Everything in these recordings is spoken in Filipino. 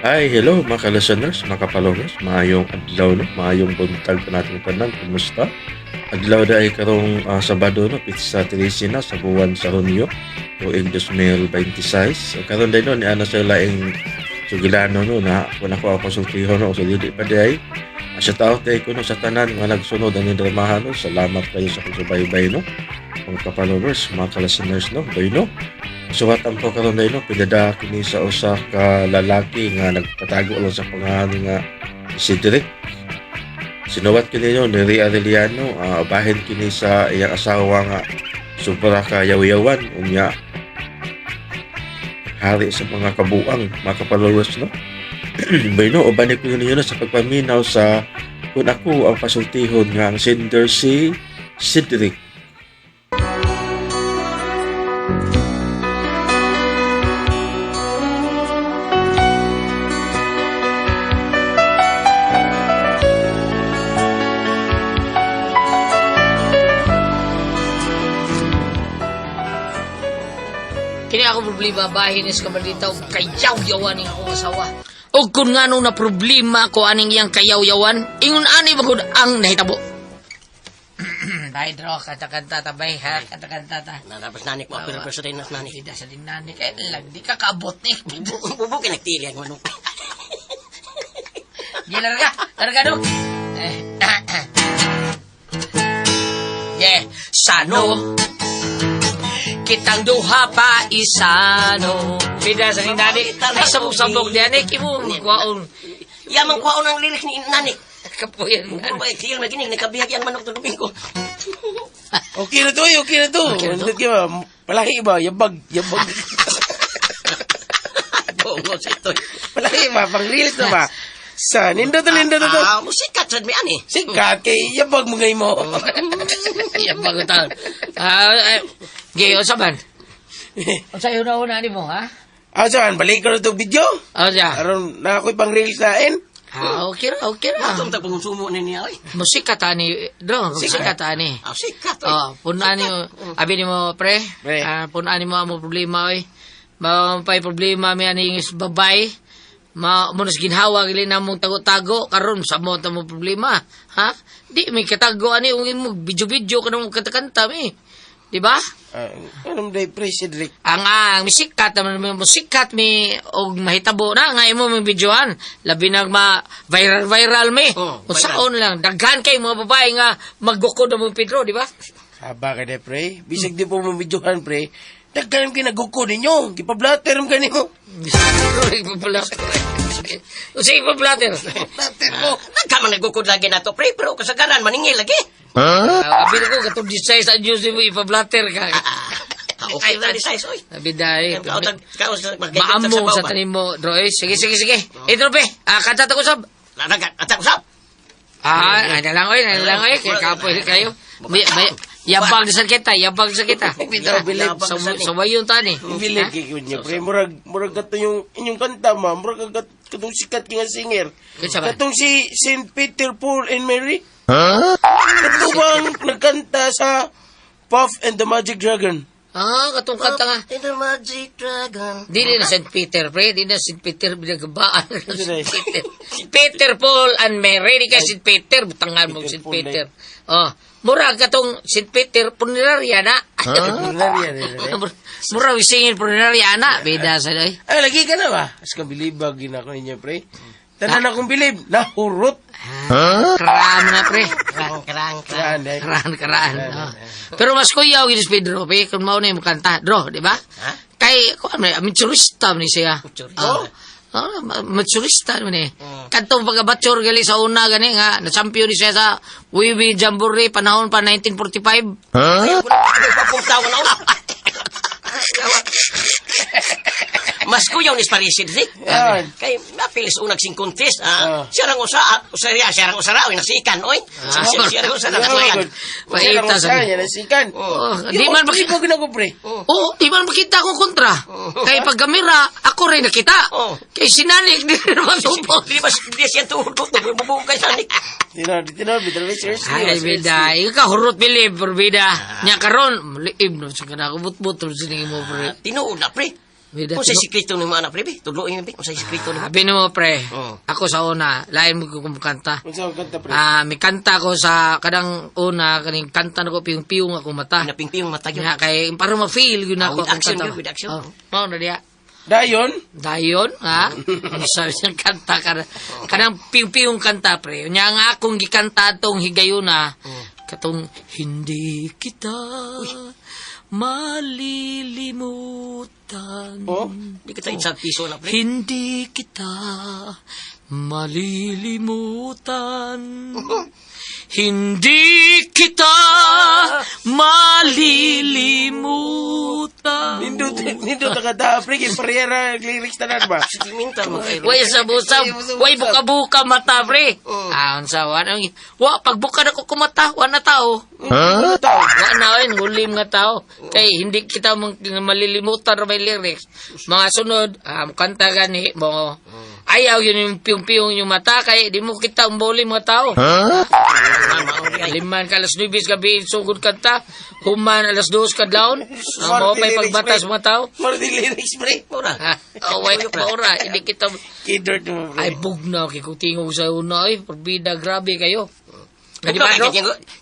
Ay, hello mga ka-listeners, mga kapalongers, maayong adlaw no, maayong buntag pa natin tanan, kumusta? Adlaw da ay karong Sabado no, Pizza 13 na sa buwan sa Hunyo, tuig 2026. So karon din no, ni ana sa laing sugilano no na wala ko ako sultiho no, so dili pa day. Shout out ko no sa tanan nga nagsunod ang dramahan no. Salamat kayo sa pagsubaybay no. Mga kapalongers, mga ka-listeners no, doy no. Suwatan ko karon day no, pinada kini sa usa ka lalaki nga nagpatago lang sa pangalan nga si Derek. Sinuwat kini no ni Ria Arellano, bahin kini sa iyang asawa nga sobra ka yaw-yawan unya hari sa mga kabuang, mga kapalawers no. Bayno uban ko ninyo na sa pagpaminaw sa kung ako ang pasultihon nga ang sender si Cedric. Kini ako problema bahin is kabalitaw kayaw-yawan ng akong asawa. O kung nga nung na problema ko aning iyang kayaw-yawan, ingon ani ba gud ang nahitabo. Dahil draw, kanta-kanta tabay ha, kanta-kanta ta. Nalabas nanik mo, pero sa rin nas nanik. Hindi sa dinani, kaya lang, di ka kaabot ni. Bubukin nagtili ang manong. Gilar ka, larga no. Yeah, sano. Kitang duha pa isano. Pida sa dinani, ay sabog-sabog diyan, eh, kimo, kwaon. Yamang kwaon ang lirik ni nanik. Kapuyan. Bumbay, kiyang naginig, nagkabihag yung manok tulubing ko. Okay na to, okay na to. Nandun ka ba? Palaki ba? Yabag. Bongo sa ito. Palaki ba? Pang reels na ba? Sa, nindo to. Musikat sa mi ani. Sikat, kay yabag mo ngayon mo. Yan bago taon. Gay, o saban? O sa'yo na una ni mo, ha? Saan, balik ka na to video? O siya? Aron, na ako'y pang reels na Okay ra. Atong ta pangusumo ni niya oy. Musika ta ni, bro, musika ta ni. Sikat oy. Punaan ni mo, abi ni mo, pre. Pre. Punaan ni mo ang problema, oy. Mapay problema mi aning babay. Munas ginhawa, gili na mong tago-tago, karon sa mo ta mo problema. Ha? Di, may katago, ani, ungin mo, video-video ka na mong kanta-kanta, mi. Di ba? Anong day, pre, Cedric? Ang musikat naman musikat mi og mahitabo na nga imo mong videohan labi nang viral mi usaon lang daghan kay mga babae nga maggukod mo Pedro di ba Haba ka de, pre. Bisag di po mo videohan, pre. Dagkan kinaguko ninyo. Gipablatter mo ganimo. Sige pa blatter Nagkaman nagukod lagi na to, pre, pero kasagaran maningil lagi. abi ko katong design sa news mo ipablatter ka Okay na di size oy. abi dai Maamo maamo sa tanim mo Droy sige ito pe kanta ta ko sab Atak usap. ano lang oy kay kapoy kayo yabang sa kita Bitaw, bilib. sa wayon tani Bilig kay niya, pre. Murag kato yung inyong kanta, ma. Murag katong sikat nga singer. Kinsa ba? Katong si St. Peter, Paul, and Mary. Kato bang nagkanta sa Puff and the Magic Dragon? katong kanta nga In the Magic Dragon. Dili na St. Peter, pre. Di na St. Peter, binagabaan. Dili. Peter, Paul, and Mary. Di ka St. Peter. Butangan mo St. Peter. Mura katong St. Peter, punerarya na. Mura wisingin punerarya na. Beda sa day. Ay, lagi ka na ba? As ka bilibag, ginako ninyo, pre. Tanan akong bilib, nahurot. Karaan na, pre. Kerang. Karaan. Pero mas kuyaw, Gilis Pedro, pe. Kung mauna yung kanta. Dro, di ba? Kay, kung ano, mitsurista mo ni siya. Matsurista naman eh. Kantong pagkabatsur gali sa una gani nga, na-champion ni siya sa Wiwi Jamboree panahon pa 1945. Papuntaw na ulit. Mas kuyaw ni Sparisid, Rick. Yan. Kay mapilis unag sing contest. Siya rang usara, oy, nasikan, oy. Siya rang usara, nasikan. Paita sa Yan, nasikan. Di man makita. Hindi ko pre. Di man makita akong kontra. Kay pagkamera, ako rin nakita. Kay sinanik, di rin naman tupo. Di ba siya tuhod ko, bubukay sanik. Tinar, bitter Ay, bida. Ikaw hurot bilib, bida. Nya karon, liib no. Sa kanako, but-but, sinigin mo, pre. Tinuod na, pre. Bida, Kung sa sikreto ni mga anak, pre, tuloy mo, kung sa sikreto ni mga. Sabi mo, pre, Oo. ako sa una, lain mo kumukanta. Unsa ang kanta, pre? May kanta ko sa kadang una, kaning kanta na ko piyong-piyong ako mata. Pinaping-ping mata yun. Kaya kay, para ma-feel yun ako. With action kanta. yun, with action. Oh, na diya. Dayon? Dayon, ha? Sabi siyang kanta ka kanang piyong-piyong kanta, pre. Nya nga akong gikanta tong higayuna, katong hindi kita malilimutan. Oh? Hindi kita insang piso na, pre. Hindi kita malilimutan. Hindi kita malilimutan. Nindot ang kanta, pre. Kaya parehara ang lyrics tanan ba? Sentimental mo kayo. Way sabusab, way buka-buka mata, pre. Unsa wa pagbuka na ko kumata, wa na tao. Ano tao? Wa na oy, ngulim nga tao. Kay hindi kita malilimutan ra may lyrics. Mga sunod, kanta gani mo. Ayaw yun yung piyong-piyong yung mata, kay di mo kita umboli mga tao. Liman ka alas 9 gabi, sugod kanta. Human alas 2 ka down. Mo pa'y pagbatas mga tao. Mara di lyrics, pre. Mura. Away maura, hindi kita... Kidort mo, pre. Ay, bugnaw, kikutingog sa una, ay, porbida, grabe kayo. Di Ano ba, no?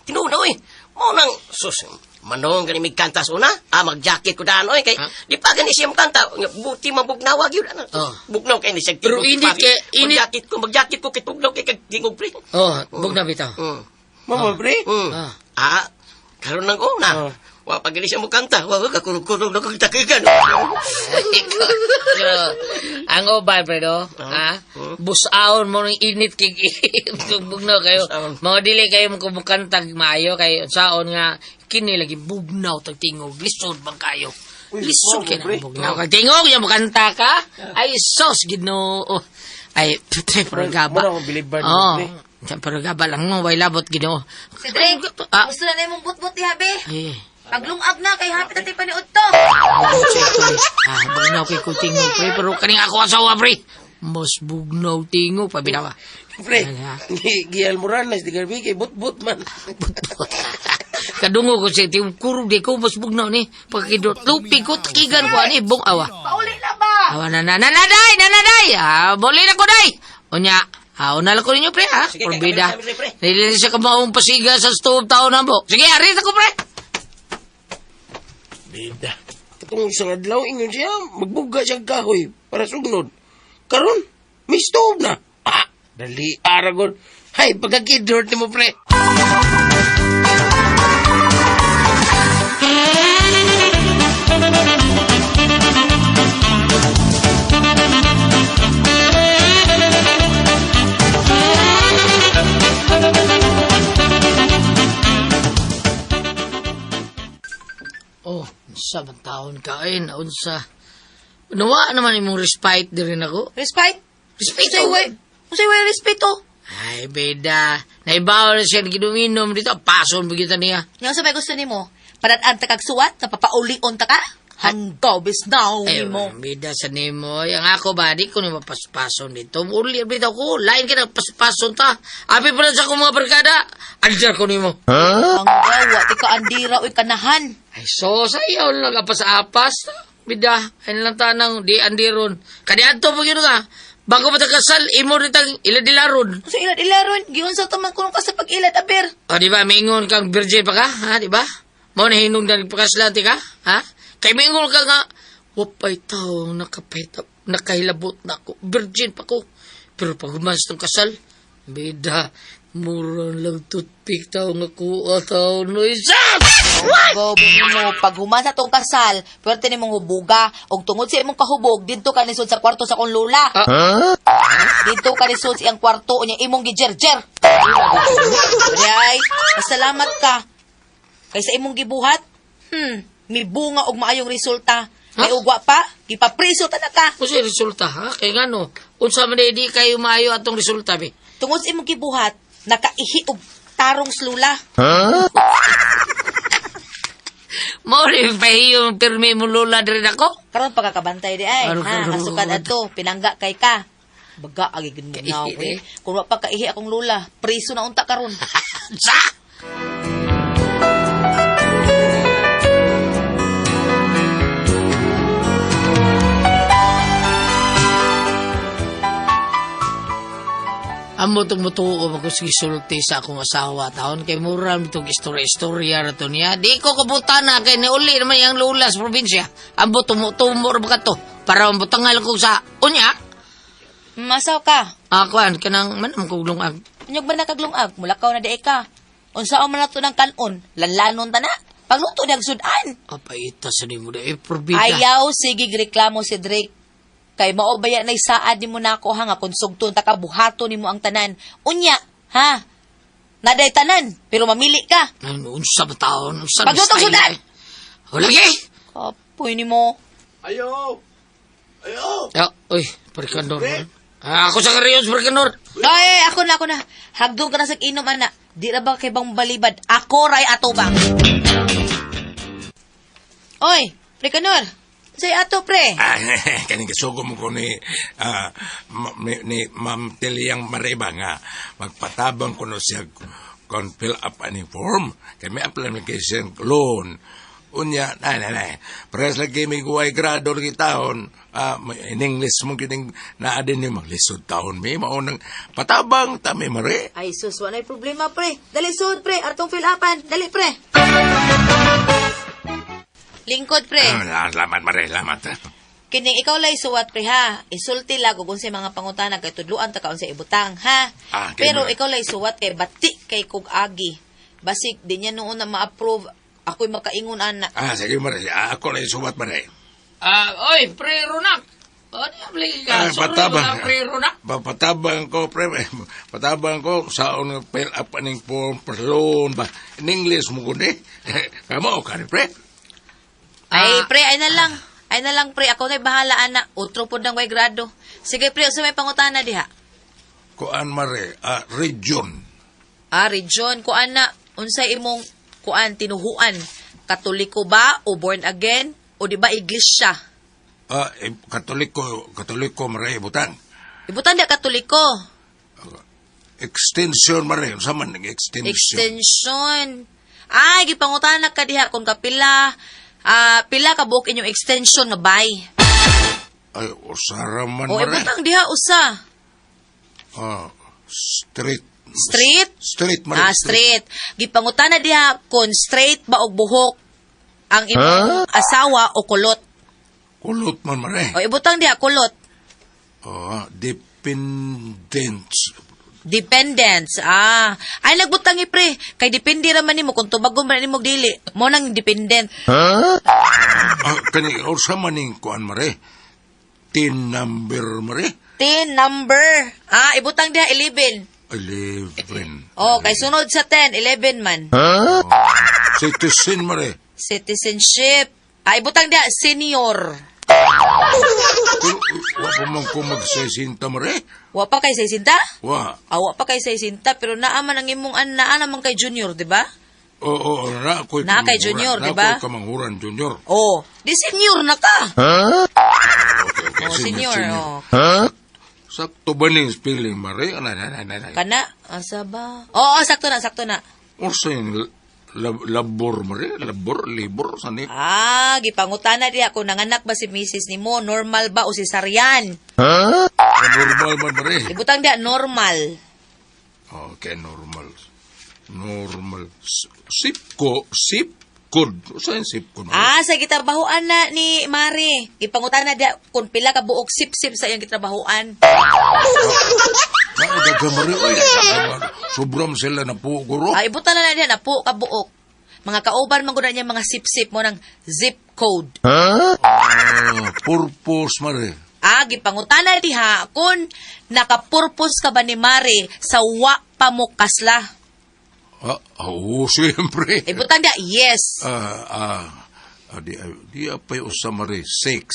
Tinunaw eh. Mo nang, sus, manong gani mig kanta sa una, mag-jacket ko daan, oy, kay, di pa gani siya kanta, buti mabugnawag yun, ano, Oh. bugnaw kay ni siya. Pero init mag-jacket ko, kitugnaw kay kagtingog, pre. Oh, bugnaw bitaw. Mama, pre. Karon nang una, wa pag gani siya mo kanta, wa kakurog-kurog na kagtakigan. Ang obay, Fredo, busaon mo ng init kay bugnaw kayo. Busaon. Mga dili kayo kumukantag maayo kay saon nga kini lagi bugnaw tag tingog lisod bang kayo. Lisod kay na bugnaw kag tingog ya mo kanta ka. Ay sos Ginoo. Ay pero gaba. Mura akong biliban, Oh. pre. Pero gaba lang mo way labot Ginoo. Si Dre, Ah. gusto na na mong but-but ni Habi. Eh. Paglungag na, kay hapit natin paniod to. Bugnaw kay ko tingog pre pero kaning ako asawa pre. Mas bugnaw tingog pa binawa. Pre, giyal mo ran, di garbi, kay but-but man. Kadungo ko siya, tiyong kurog di ko, mas bugnaw ni. Pagkidot, lupi ko, takigan ko, ani, bong awa. Pauli na ba? Awa na, nanaday! Boli na ko, day! Onya, unal ko ninyo, pre, ha? Sige, Porbida. kami, pre. Nililis siya ka maong pasiga sa stove taon na mo. Sige, aris ako, pre! Bida. Katong isang adlaw, ingon siya, magbuga siyang kahoy para sugnod. Karon, may stove na. Dali, aragon. Hay, pagkakidort ni mo, pre. Oh, unsa man taon ka, ay, naunsa. Nawa naman imong respite di rin ako. Respite? Respite, Usay way respeto. Ay, beda. Naibaw na siya ginuminom dito. Pason begitu niya. Yang sabay gusto ni mo, padan-an ta kag suwat, napapaulion ta ka? Hanggaw bisnaw Ay, ni mo. bida sa nimo. Yang ako ba, di ko ni mapaspason dito. Uli, bida ko. Lain ka na paspason ta. Abi pa na sa akong mga barkada. Andiyan ko nimo. Hanggaw, wati ka andira oy kanahan. Ay, so, sayaw lang apas-apas. Bida, ay lang tanang, di andiron. Kadiadto po yun nga. Bago matakasal, imo rin tang iladilaron. So ilad-ilaron, giyon sa taman kuno ka sa pag-ilad, aber. O, di ba, mingon kang virgin pa ka, ha, di ba? Mo na hinungdan pagkaslati ka, ha? Kay mingon ka nga, wapay tao, nakahilabot na ako, virgin pa ko. Pero pag umas ng kasal, bida, murang lang toothpick tao nga kuha tao no isa! Hanggaw mo, pag human sa tong kasal, pwerte ni mong hubuga, og tungod sa imong kahubog, dito ka nisod sa kwarto sa kong lula. Dito ka nisod sa iyang kwarto, unya imong gijerjer. Ay, pasalamat ka. Kaysa imong gibuhat, may bunga og maayong resulta. May ugwa pa, ipapriso ta na ka. Kung siya resulta, ha? Kaya nga no, unsa man di kayo maayo atong resulta, be. Tungod sa imong gibuhat, nakaihi og tarong slula. Mo rin yung pirmi mo lula din ako. Karon pagkakabantay di ay. Ano, Ha, ano, asukad ano. ato, pinangga kay ka. Baga agigin mo na ako eh. Kung wa pa kaihi akong lula, priso na unta karon. Sa! amo itong mutuo ako sige sulti sa akong asawa taon kay mura itong istorya na to niya. Di ko kabutana kay nauli naman yung lula sa probinsya. Amo tumor ba ka to para mabutangal ko sa unya. Masaw ka. Akuan kanang manam kong lungag. Unyog ba nakaglungag? Mulakaw na di ka. Unsa man nato ng kanon? Lanlanon ta na. Pagluto niyag sudan. Apaita sa ni mo na probinsya. Ayaw, sige, reklamo si Drake. Kay maobaya na isaad ni mo na ako, ha, nga kung sugton ta ka, buhato ni mo ang tanan. Unya, ha? Naday tanan, pero mamili ka. Ano, unsa ba taon? Unsa Paglutong sudan! Wala gay! Kapoy ni mo. Ayo! Uy, Perkanor. Ako sa kariyos, Perkanor. Ay, ako na. Hagdong ka na sa inom, ana. Di na ba kay bang balibad? Ako ray ato bang. Oy, Prekanor. Say ato, pre. Kaning kasugo mo ko ni Ma'am Tiliang Mariba nga magpatabang ko no siya kon fill up ani form kay may application loan unya nay press lagi may guway grado lagi taon in English mo kining naa din ni maglisod taon may maunang patabang ta may mare. Ay, sus, wala problema, pre. Dali, sud, pre. Artong fill upan. Dali, pre. Lingkod, pre. Salamat mare, salamat. Kining ikaw lay suwat, pre, ha? Isulti lago kung sa mga pangutana kay tudluan ta kaon sa ibutang, ha? Pero Mare. ikaw lay suwat kay bati kay kog agi. Basig di niya noon na ma-approve. Ako'y makaingon ana. Sige mare, ako na isuwat mare. Oy, pre Ronak. Ano yung play ka? Patabang. Pre Ronak. Patabang ko, pre. Patabang ko, saan nga fill up aning form per loan ba? In English mo ko ni. Kamo ka ni, pre. Ay, pre, ay na lang, pre. Ako na'y bahala, ana. Utro po ng way grado. Sige, pre, sa may pangutana diha. Kuan mare, region. Region, kuan na. Unsay imong, kuan, tinuhuan. Katoliko ba o born again? O di ba iglesia? Katoliko mare, butang. Ibutan di katoliko. Extension mare, sama ng extension. Extension. Ay, gipangutana ka diha kung kapila, pila ka buok inyong extension nga bay. Ay, usara man O, mare. ibutang diha usa. Street. Street? Street mare. Street. Gipangutana diha kung straight ba og buhok ang imong asawa o kulot. Kulot man mare. O, ibutang diha kulot. Dependence. Dependence. Ay, nagbutang pre. Kay depende raman nimo kung tubagon man nimo dili. Mo nang dependent. Kani, usama ning kuan mare. Tin number mare. Tin number. Ibutang diha 11. 11. Kay sunod sa 10, 11 man. Citizen mare. Citizenship. Ibutang diha senior. Wa pa man ko magsesinta mare. Wa pa kay 60? Wa. Wa pa kay 60 pero naaman ang imong naa naman kay junior, di ba? Oo, na ako'y Na kay junior, di ba? Na ako'y kamanghuran junior. Di senior na ka. Okay, Senior. Sakto ba ning spelling mare? Kana, asa ba? Sakto na. Ursa yung labor mare? Libor, sani? Gipangutana diha kung nanganak ba si Mrs. nimo, normal ba o cesarean? Normal man mare. Ibutang diha normal. Okay, normal. Sip code. Usa yung sip code? Sa gitrabahoan na ni Mari. Gipangutana diha kung pila ka buok sip-sip sa iyang gitrabahoan. Mare, sobrang sila na po, guro. Ibutan na diha na po ka buok. Mga kauban man gud niya mga sip-sip mo ng zip code. Purpose mare. Gipangutana diha kung naka-purpose ka ba ni Mari sa wa pa mo kasla. Siyempre. Ibutang diha yes. Di apay usa mare, sex.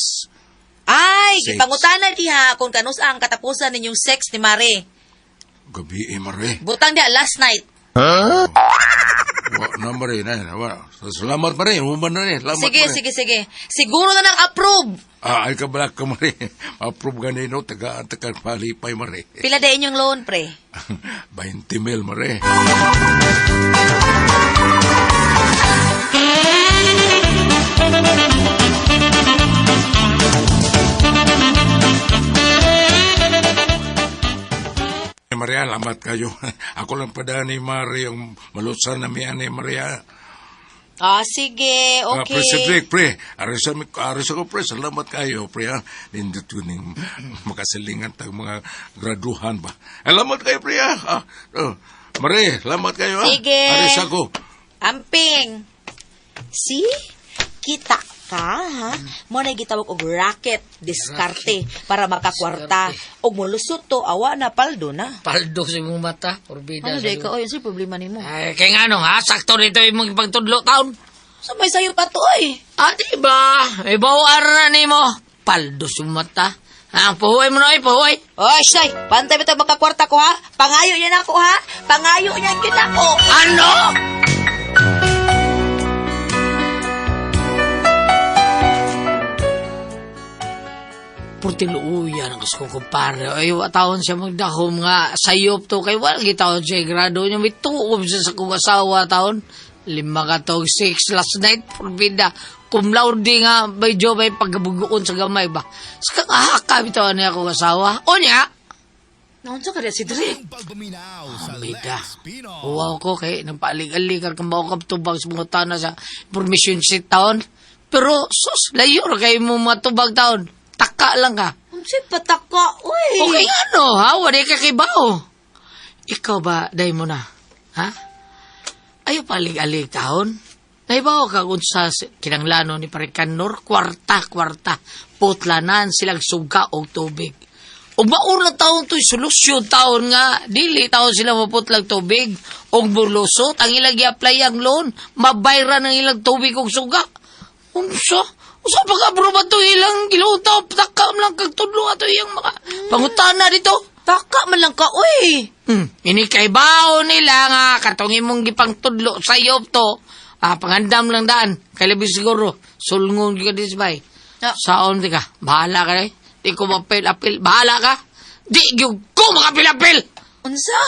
Sex. Gipangutana diha kung kanus ang katapusan ninyong sex ni Mari. Gabi mare. Butang diha last night. Wa na mare na. Salamat mare, human na ni. Sige. Siguro na nang approve. Ay kabala ka mare. Approve ganino taga palipay mare. Pila da inyong loan, pre? 20 mil mare. Maria, lamat kayo. Ako lang pada ni Maria yung malusan na miya ni Maria. Sige, okay. Pre, Cedric, pre. Aris ako, pre. Salamat kayo, pre. Nindot ko ning makasilingan tag mga graduhan ba. Salamat kayo, pre. Maria, salamat kayo. Sige. Aris ako. Amping. See? Kita ka, ha? Mo na gitawag og racket, diskarte, para makakwarta. Og mulusot to, awa na, paldo na. Paldo sa imong mata. Porbida Ano, sa Deka? O, yun siya problema ni mo. Ay, kaya nga no, ha? Sakto nito yung mga pagtudlo taon. Sabay sa'yo pa to, eh. Diba? May bawar na ni mo. Paldo sa mata. Puhuay mo na, puhuay. Oy, Shay, pantay ba ito makakwarta ko, ha? Pangayo niya na ako, ha? Pangayo niya kita ko. Ano? Purtiluuyan ang gusto ko kumpare. Ay, taon siya magdahom nga sayop to. Kay wala gitaon siya grado niya. May tukom siya sa kong asawa taon. 5 ka to, 6 last night. Purbida. Cum laude nga, may job ay pagkabugoon sa gamay ba. Sa kakahaka bitaw niya akong asawa. O niya? Naunsa ka rin si Dre? Bida. Uwaw ko kay nampalig-alig kang mawakap tubag sa mga taon sa permission sheet taon. Pero sus, layo ra kay mo matubag taon. Taka lang ka. Unsa pataka, uy. Okay ano, ha? Wala ka kibaw. Ikaw ba, day mo na? Ha? Ayaw palig-alig taon? Naibaw ka kung sa kinanglano ni Parikanor, kwarta. Putlanan silang suga o tubig. O mauna taon to'y solusyon taon nga, dili taon sila maputlang tubig. O bulusot, ang ilang i-apply ang loan, mabayra ng ilang tubig o suga. Usa pa ka bro ba to ilang kilotaw, takam lang kagtudlo ato iyang mga pangutana dito. Taka man lang ka, uy. Ini kay bao nila nga, katong imong gipang tudlo sa iyop to. Pangandam lang daan, kay labi siguro, sulngon ka disbay. Saon di ka, bahala ka rin. Di ko mapil-apil, bahala ka. Di ko makapil-apil. Unsa?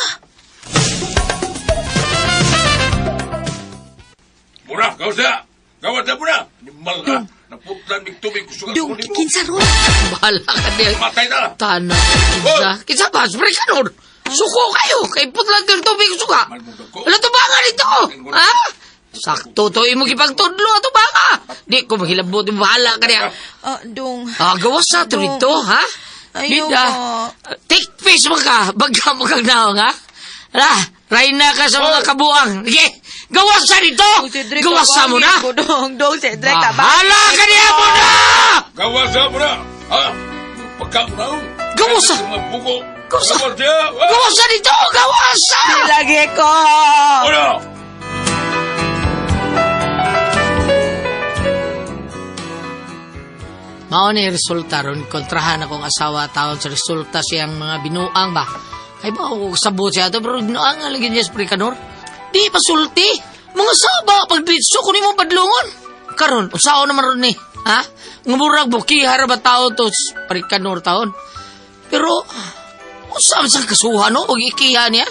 Mura, kau siya. Gawad na muna. Nimal na. Naputlan mig tubig ko sugat Dong, ko nimo. kinsa ron? Bahala ka din. Matay na. Tana, kinsa ba, spray ka nun. Suko kayo, kay putlang kang tubig suka. Wala to banga dito, ha? Sakto to, imo gipang tudlo ato banga. Di ko mahilabot, bahala ka niya. Dong. Gawas sa to rito, ha? Ayaw Bida, take fish mo ka, baga mo kang naong, ha? Rayna ka sa mga kabuang. Sige, gawas sa dito! Gawas sa mo na! Dong, Cedric, Bahala ka niya mo na! Gawas na muna. Ha? Pagka mo na. Gawas sa! Mga buko. Gawas sa! Gawas niya. Gawas sa dito! Gawas sa! Lagi ko! Muna. Mao ni resulta ron kontrahan akong asawa taon sa resulta siyang mga binuang ba. Ay ba ako sabot siya to pero binuang nga lagi niya sa Parikanor. Di pasulti. Mga saba pag ditso ko nimo padlungon. Karon usaw naman ron ni. Ha? Ngumurag bukihar ba taon to sa Parikanor taon. Pero usaw sa kasuhan no og ikiha niya.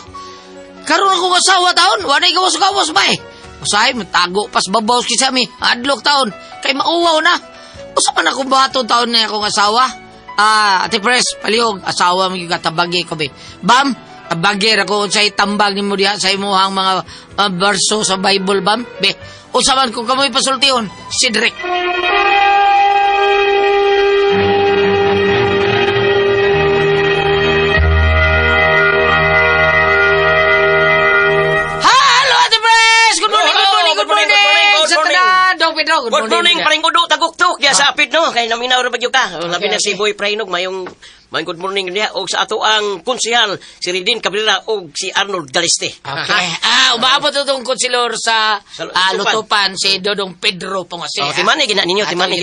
Karon akong asawa taon, wanay gawas-gawas ba eh. Usahay matago pas babaw kisa mi. Adlok taon kay mauwaw na. Usa man akong bato taon na akong asawa. Ate Pres, palihog, asawa mo yung katabagi ko, be. Bam, tabagi ako sa itambag ni mo diha sa imuhang mga verso sa Bible, bam. Be, usa man kung kamoy pasultihon, Cedric. Hello, Ate Pres! Good morning, good morning, good morning! Sa tanan, Dong Pedro, Good morning, paring kudo, taguktok. Kaya sa apit, no? Kaya naminaw rin ba yun ka? Labi na si Boy Prainog, mayong good morning niya. O sa ato ang konsihal, si Ridin Cabrera o si Arnold Galiste. Okay. Umaabot itong konsilor sa Lutupan. Lutupan, si Dodong Pedro Pongasing. Timani, gina ninyo, timani.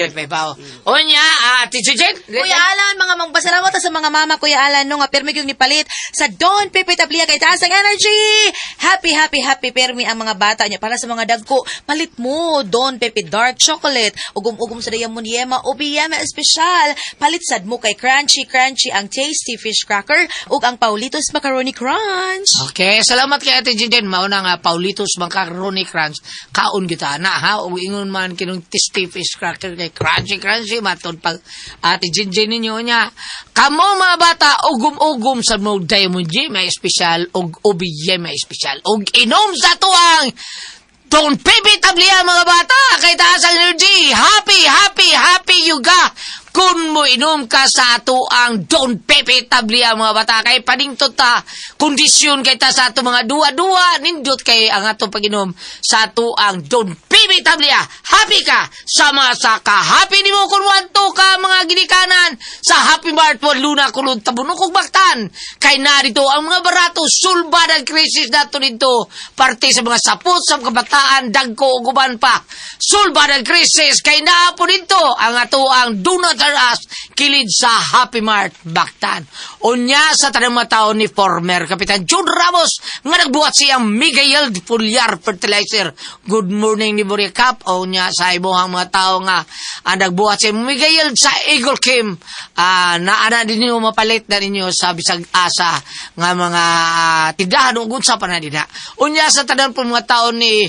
O niya, Tito Jen. Kuya Alan, mga magpasalamat sa mga mama, Kuya Alan, no, nga permi yung nipalit sa Don Pepe Tablia kay taas ang energy. Happy, permi ang mga bata niya para sa mga dagko. Palit mo, Don Pepe Dark Chocolate, ugum-ugum sa Diamond Yema Ubi Yema Espesyal. Palitsad mo kay Crunchy ang Tasty Fish Cracker ug ang Paulitos Macaroni Crunch. Okay, salamat kay Ate Jinjen. Mauna nga, Paulitos Macaroni Crunch. Kaon kita na, ha? O ingon man kinong Tasty Fish Cracker kay Crunchy. Matod pag Ate Jinjen ninyo niya. Kamo mga bata, ugum-ugum sa mo Diamond G, may espesyal. Ug OBJ, may espesyal. Ug inom sa tuang Don't pivot tabliya mga bata, kay taas ang energy. Happy yuga. Kung mo inom ka sa ato ang Don't pivot tabliya mga bata, kay paningtot ta, kondisyon kay ta sa ato mga dua-dua, nindot kay ang ato pag-inom sa ato ang Don't pivot tabliya. Happy ka, sama sa ka-happy ni mo kung wanto ka mga ginikanan sa Happy Mart mo luna kulod tabunok ug baktan. Kay narito ang mga barato, sulbad ang krisis nato dito, parte sa mga sapot sa kabataan, dagko ug uban pa. Sulbad ang krisis kay naapo dito ang ato ang Do Not Harass kilid sa Happy Mart baktan. Unya sa tanang mataon ni former Kapitan Jun Ramos nga nagbuhat siyang Miguel Foliar Fertilizer. Good morning ni Buriakap. Unya sa ibuhang mga tao nga ang nagbuhat si Miguel sa Eagle Kim. Naana din ninyo mapalit na ninyo sa bisag asa nga mga tindahan ug unsa pa na dina. Unya sa tanang po mga tao ni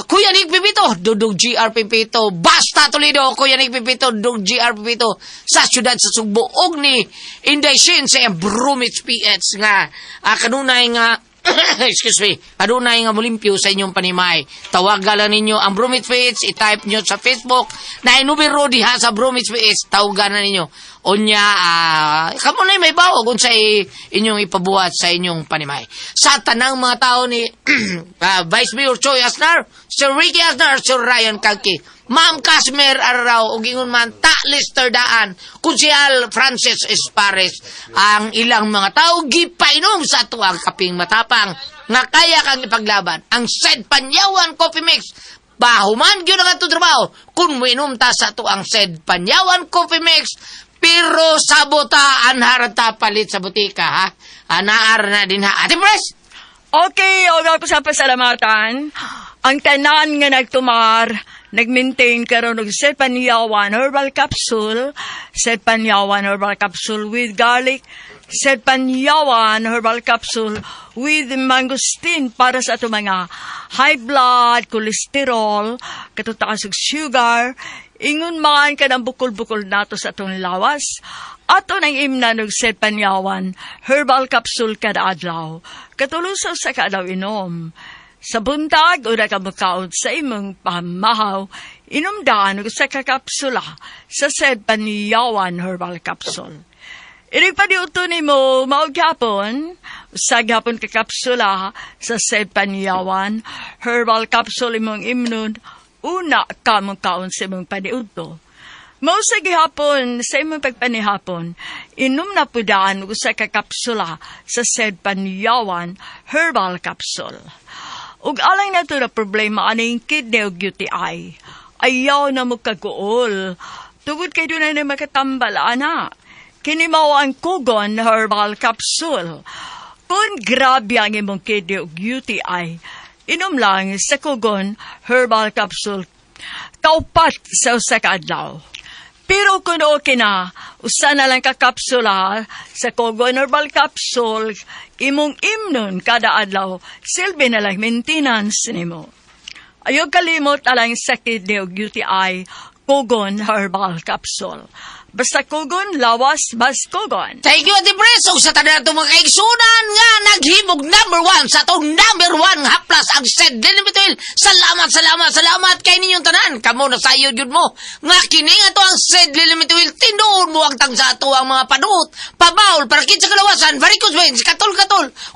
Kuya Nick Pipito, Dudog GR Pipito, Basta Toledo, Kuya Nick Pipito, Dudog GR Pipito sa syudad sa Sugbo og ni Inday Shin sa Bromwich PH nga kanunay nga excuse me, kanunay nga mulimpyo sa inyong panimay. Tawagan ninyo ang Bromwich PH, i-type nyo sa Facebook na numero diha sa Bromwich PH, tawagan na ninyo. Unya, kamo na may bawo kung sa inyong ipabuhat sa inyong panimay. Sa tanang mga tao ni Vice Mayor Choi Asnar, Sir Ricky Asnar, Sir Ryan Kalki, Ma'am Casmer Arrao, ug ingon man ta Lister Daan, Kunsihal Francis Espares, ang ilang mga tao gipainom sa tuwang kaping matapang nga kaya kang ipaglaban. Ang Sed Panyawan Coffee Mix, bahuman gyud ang ato trabaho kung moinom ta sa tuang Sed Panyawan Coffee Mix. Pero sabota anhar ta palit sa butika, ha? Anaar na din ha. Ate Pres! Okay, oga ko sa pasalamatan. Ang tanan nga nagtumar, nag-maintain karon og Sed Panyawan Herbal Capsule, Sed Panyawan Herbal Capsule with garlic, Sed Panyawan Herbal Capsule with mangosteen para sa ato mga high blood, cholesterol, katutaas og sugar, ingon man ka ng bukol-bukol nato sa atong lawas. Ato nang imnan og Sed Panyawan Herbal Capsule kada adlaw. Katuluso sa kada inom. Sa buntag, una ka makaon sa imong pamahaw, inumdaan og sa kakapsula sa Sed Panyawan Herbal Capsule. Inigpadiuto ni mo maugyapon, sa gyapon kakapsula sa Sed Panyawan Herbal Capsule imong imnon, una ka makaon sa imong padiuto. Mao sa gihapon sa imong pagpanihapon, inom na pudaan og sa kakapsula sa Sed Panyawan Herbal Capsule. Ug alay na ito na problema aning kidney ug UTI. Ayaw na mo kaguol. Tugod kay doon na makatambal, ana. Kini mao ang Kugon Herbal Capsule. Kung grabe ang imong kidney ug UTI, inom lang sa Kugon Herbal Capsule. Kaupat sa usa ka adlaw. Pero kung okay na, usa na lang kakapsula sa Kugon Herbal Capsule, imong imnon kada adlaw, silbi na lang maintenance nimo. Ayaw kalimot alang sakit ni og UTI, Kugon Herbal Capsule. Basta Kugon, lawas, bas Kugon. Thank you, Ate Preso, sa tanan itong mga kaigsunan nga naghimog number 1 sa itong number 1 haplas ang Sed Limitil. Salamat kay ninyong tanan. Kamu na sayo yun mo. Nga kining ato ang Sed Limitil, tinuon mo ang tangsa ato ang mga panuot, pabaul, parakit sa kalawasan, varicose veins, katol,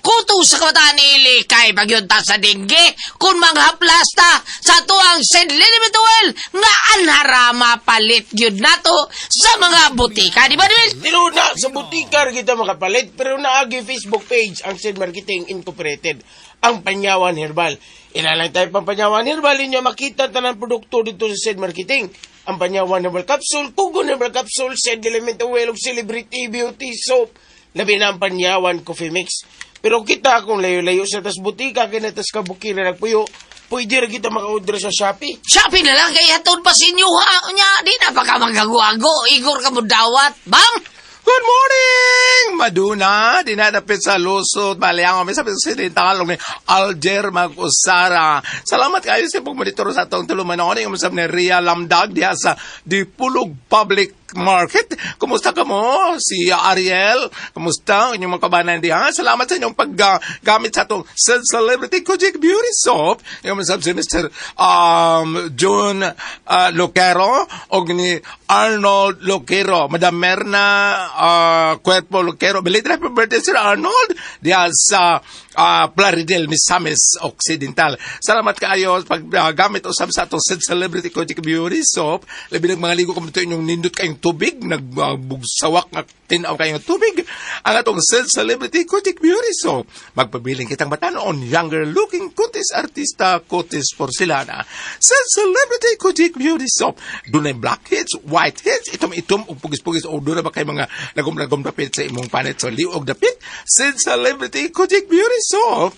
kuto sa kabataan ili, kay bagyod ta sa dingge, kung mga haplas ta sa ato ang Sed Limitil, nga anharama palit yun nato sa mga butika, di ba, Dil? Pero na, sa butika kita makapalit, pero naagi Facebook page ang Sed Marketing Incorporated, ang Panyawan Herbal. Ilalang tayo pang Panyawan Herbal, inyo makita tanang produkto dito sa Sed Marketing. Ang Panyawan Herbal Capsule, Kugon Herbal Capsule, Sed Element Oil, Celebrity Beauty Soap, labi na ang Panyawan Coffee Mix. Pero kita kung layo-layo sa tas butika, kinatas kabukiran nagpuyo, pwede rin kita maka-order sa Shopee. Shopee na lang kay hatod pa sa inyo ha. Nya, di na pa ka magaguago. Igor ka mo dawat. Bam! Good morning! Maduna, dinadapit sa lusot, baliang kami sa presidental ni Alger Mag-Usara. Salamat kayo sa pagmonitor sa itong tulumanon. Yung masab ni Ria Lamdag diya sa Dipulog Public Market. Kumusta ka mo? Si Ariel, kumusta? Inyong mga kabanan diya. Salamat sa inyong paggamit sa itong Celebrity Kojic Beauty Soap. Yung masab si Mr. June Loquero o ni Arnold Loquero. Madam Merna Cuerpo Loquero. Belated happy birthday, Sir Arnold. Diya sa Plaridel, Misamis Occidental. Salamat kayo sa paggamit usab sa itong Celebrity Kojic Beauty Soap. Labi ng mga ligo kung ito inyong nindot kayong tubig, nagbugsawak na tinaw kayong tubig. Ang atong Celebrity Kojic Beauty Soap. Magpabiling kitang matanon, younger looking kutis artista, kutis porcelana. Celebrity Kojic Beauty Soap. Doon ay blackheads, whiteheads, itom-itom, o pugis-pugis, o doon na ba kayo mga nagum-nagum dapit sa imong panit sa liog dapit? Celebrity Kojic Beauty Soap.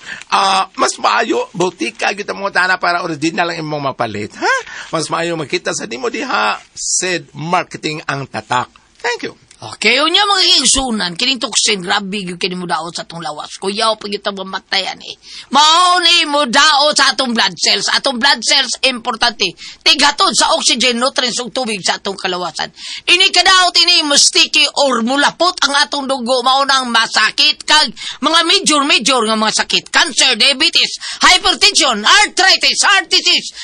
Mas maayo, butika kita mga tana para original ang imong mapalit. Ha? Mas maayo makita sa nimo diha, said marketing ang tatak. Thank you. Okay, unya mga igsunan, kining tuksin, grabe yung kini mo daot sa atong lawas. Kuyaw, pag ito mamatayan eh. Mauni mo daot sa atong blood cells. Atong blood cells, importante. Tigatod sa oxygen, nutrients, ug tubig sa atong kalawasan. Ini kadaot, ini mustiki or mulapot ang atong dugo. Maunang masakit, kag mga major nga mga sakit. Cancer, diabetes, hypertension, arthritis, heart disease,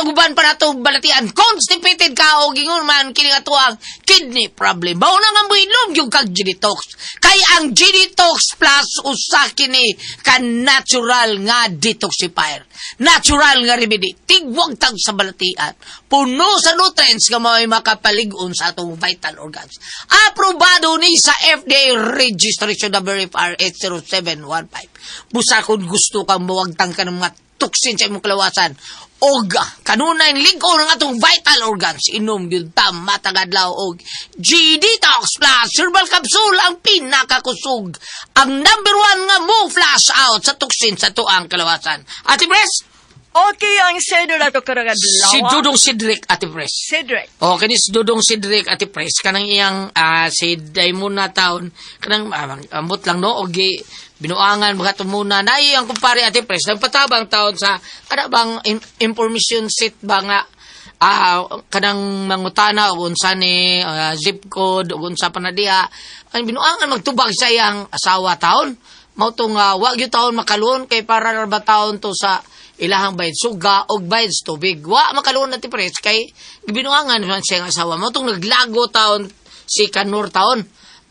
guban pa natong balatian, constipated ka o gingon man, kining atuang kidney problem. Maunang ang builom yung kag Genitox. Kay ang Genitox Plus usa kini ka natural nga detoxifier. Natural nga remedy. Tigwag tag sa balatian. Puno sa nutrients nga may makapalig-on sa atong vital organs. Aprobado ni sa FDA registration number FR80715. Busa kung gusto kang mawagtang ka ng mga tuksin sa imong kalawasan. Og kanunay ligo ng atong vital organs, inom yun tam matagadlaw og G-Detox Plus Herbal Capsule ang pinakakusog. Ang number 1 nga mo flash out sa tuksin sa tuang kalawasan. Ate Pres? Okay, ang sedo na to karagadlaw. Si Dudong Sidrick, Ate Pres. Cedric. O, kani si Dudong Sidrick, Ate Pres, kanang iyang si Daimon na taon, kanang ambot lang no, og binuangan mga tumuna na iyang kumpare Ate Pres, nagpatabang taon sa kada bang information set ba nga kanang mangutana o unsa ni zip code o unsa pa na diha. Ang binuangan magtubag sa iyang asawa taon. Mao tong wa gyud taon makalon kay para ra ba taon to sa ilahang bayad suga og bayad tubig. Wa makalon na ti Pres kay binuangan man siya ang asawa. Mao tong naglago taon si Kanor taon.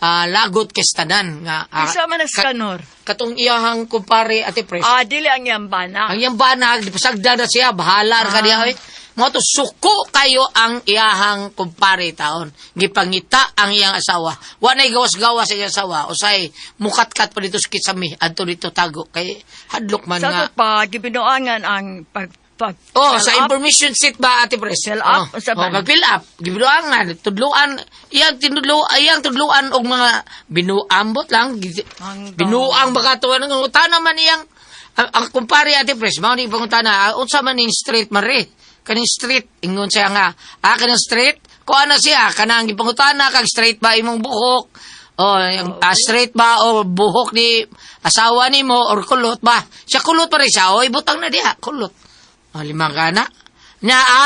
Lagot kestanan nga Isa man as kanor. katong iyahang kumpare Ate Pres. Dili ang yambana. Ang iyang banag, pasagda na siya, bahala ka diha. Mga to, suko kayo ang iyahang kumpare taon. Gipangita ang iyang asawa. Wanay gawas-gawas sa iyang asawa. Usay, mukatkat pa dito sa kisami. Adto dito tago. Kay hadlok man nga. Sa pa, gibinuangan ang sa information sheet ba Ate Pres? Fill up? Sa ban? Mag-fill up. Gibinuangan. Tudluan. Iyang tudluan og mga binuambot lang. Binuang baka tuwa ng utana man iyang ang kumpare Ate Pres. Mao ni pangutana. Unsa man ning street mare? Kaning street, ingon siya nga, kanang street, kuha na siya, kanang ipangutana, kag straight ba imong buhok, straight ba, o buhok ni asawa ni mo, or kulot ba? Siya kulot pa rin siya, ibutang na diha, kulot. Limang ka na.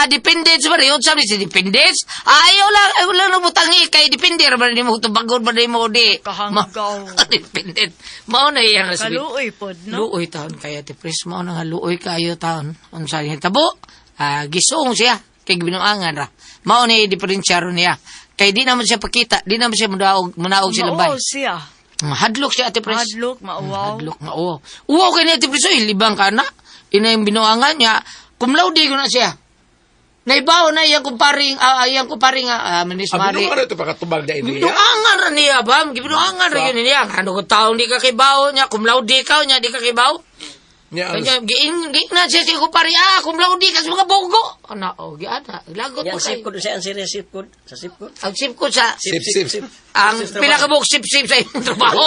Dependence ba rin, sabi si dependence? Ayaw lang butangi, kay depende, ba rin mo, tubagod ba rin mo, di. Kahanggaw. Dependent. Mao na iyang sabi. Kaluoy pod, no? Luoy taon kaya, Ate Pres, mao na nga, luoy kayo taon. Ang sabi niya, tabo. Gisong siya kay binuangan ra mao ni diferensyaro niya kay di naman siya pakita di naman siya munaog sila bay siya hadlok siya Ate Pres mauwaw uwaw kay ni Ate Pres libang ka na ina yung binuangan niya kumlaude ko na siya naibaw na iyang kumparing manis mari Ano ito pakatubag na ini? binuangan ra niya ba binuangan ra yun niya ano ko taong di ka kibaw niya kumlaude ka niya di ka kibaw kanya giingna siya si kumpare kumlaw di kas mga bogo giana lagot Yan, mo sip kay code siya, ang serious sip code. Sa sip code. ang sip ko sa Sip. ang pila ka buok sip sa imong trabaho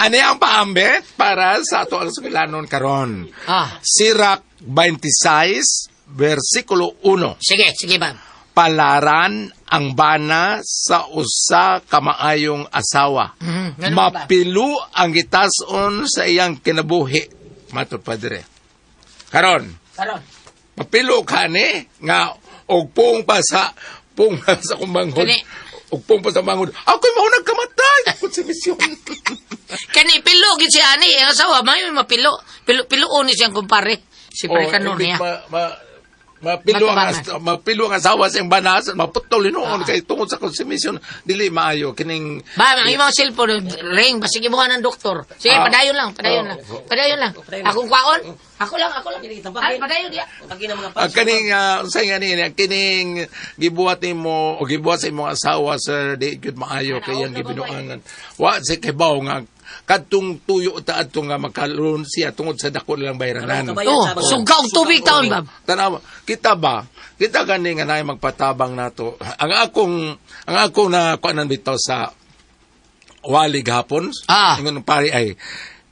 Ano ang paambit para sa ato ang sugilanon karon? Sirak 26, versikulo 1. Sige ba? Palaran ang bana sa usa ka maayong asawa. Ganun ba? Mapilo ang gitason sa iyang kinabuhi. Matod padre. Karon, mapilo ka ni nga og pung pa sa kumanghod. Kani. Og pung pa sa manghod. Ako'y mao nagkamatay. Ako sa misyon. Kani pilo gid si ani ang asawa may mapilo. Piluon ni siyang kumpare. Si pare kanon niya. Mapilo ang asawa sa iyang banas, maputol noon kay tungod sa konsumisyon dili maayo kining Ba, ang imong cellphone ring basig imuha ng doktor. Sige, padayon lang. Akong kwaon. Ako lang. Ay, padayon dia. kaning unsay nga ni kining gibuhat nimo o gibuhat sa imong asawa sa di gyud maayo kay yang gibinuangan. Wa sa kibaw nga kadtong tuyo ta adto nga makalun siya tungod sa dako nilang bayranan. Sugaw tubig taon ba? Tanaw, kita gani nga naay magpatabang nato. Ang akong na kuanan bitaw sa walig hapon. Ingon pare ay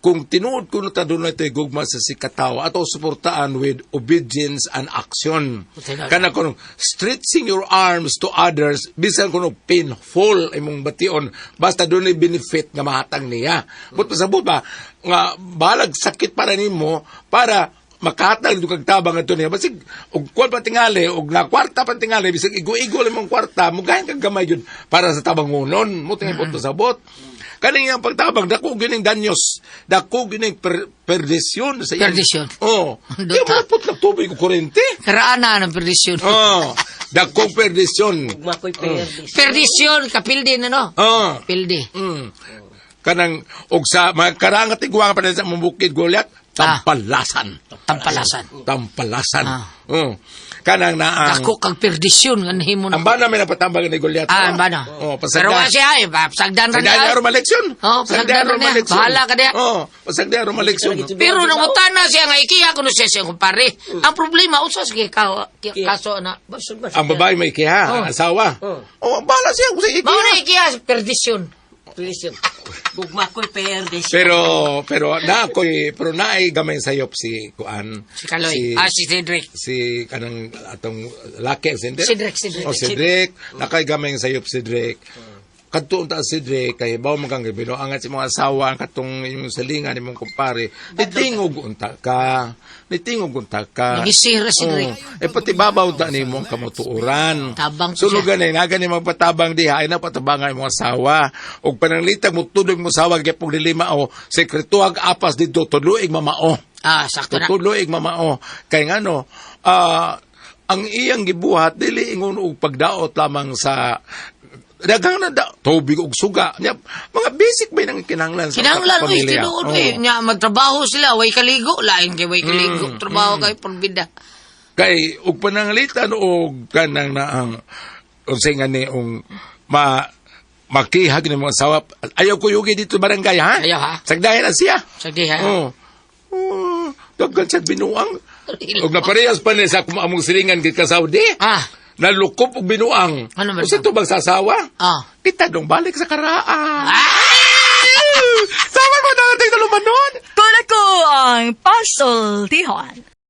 kung tinuod ko ta dunay tay gugma sa sikataw ato suportaan with obedience and action. Kana kuno stretching your arms to others bisan kuno painful imong bation basta dunay benefit nga mahatag niya. But pasabot ba nga balag sakit para nimo para makahatag do kag tabang ato niya basig og kuan patingali og na kwarta patingali bisag igo-igo imong kwarta mugahin kag gamay jud para sa tabangonon mo tingin punto sabot. Kaning ang pagtabang, dako gining danyos, dako gining perdisyon sa iyang. Perdisyon. Di mo put na tubig o kurente. Karaanan ng perdisyon. Dako perdisyon. Perdisyon, kapildi na no? Pildi. Kanang, og sa mga karangat iguang pa sa mambukid Goliath, tampalasan. Kanang naang Dako kag perdisyon nga nahimo na. ang bana may napatambang ni Goliath. Ang bana. Pero wa siya pasagdan ra Pasagdan niya. ro maleksyon. Pasagdan ra niya. Bahala ka diya. Pasagdan ro maleksyon. Pero nangutana siya nga ikiha kuno siya kumpare. Ang problema usas kay kaso na. Ang babae may kiha, ang asawa. Bahala siya kung sa Mao ikiha. na ikiha perdisyon. Gugma ko'y perdes. Pero naay gamay sayop si Kuan. Si Kaloy. Si Cedric. Si kanang atong laki ang Cedric. Cedric. Cedric. Nakay gamay sayop Cedric. Kadto unta Cedric kay bawo man kang binuangat si mga asawa katong imong salingan imong kumpare. Nitingog unta ka. Nagisira si Cedric. Pati babaw ta nimo ang kamutuuran. Tabang ko siya. Sulugan ay nagani magpatabang diha ay napatabangan imong asawa. Og pananglitag mo tudog mo asawa gyapon dilima o sekretuag apas didto tudloig mamao. Sakto na. Tudloig mamao. Kay ngano ang iyang gibuhat dili ingon og pagdaot lamang sa daghang na tubig og suga. Mga basic ba nang kinahanglan sa Kinahanglan oy pamilya? tinuod nya magtrabaho sila way kaligo lain kay way kaligo trabaho kay porbida. Kay og panangalitan og kanang naang unsay nga ni ong makihag ni mga asawa. Ayaw ko yugi dito barangay ha? Ayaw ha? Sagdahin na siya. Sagdiha. Daggan siya binuang. Og naparehas pa niya sa kumamong silingan kay Saudi. Nalukop og binuang. Ano ba? Kasi ito bang sasawa? Kita dong balik sa karaan. Sama ko na natin talumanon. Kula ko ang puzzle, Tihon.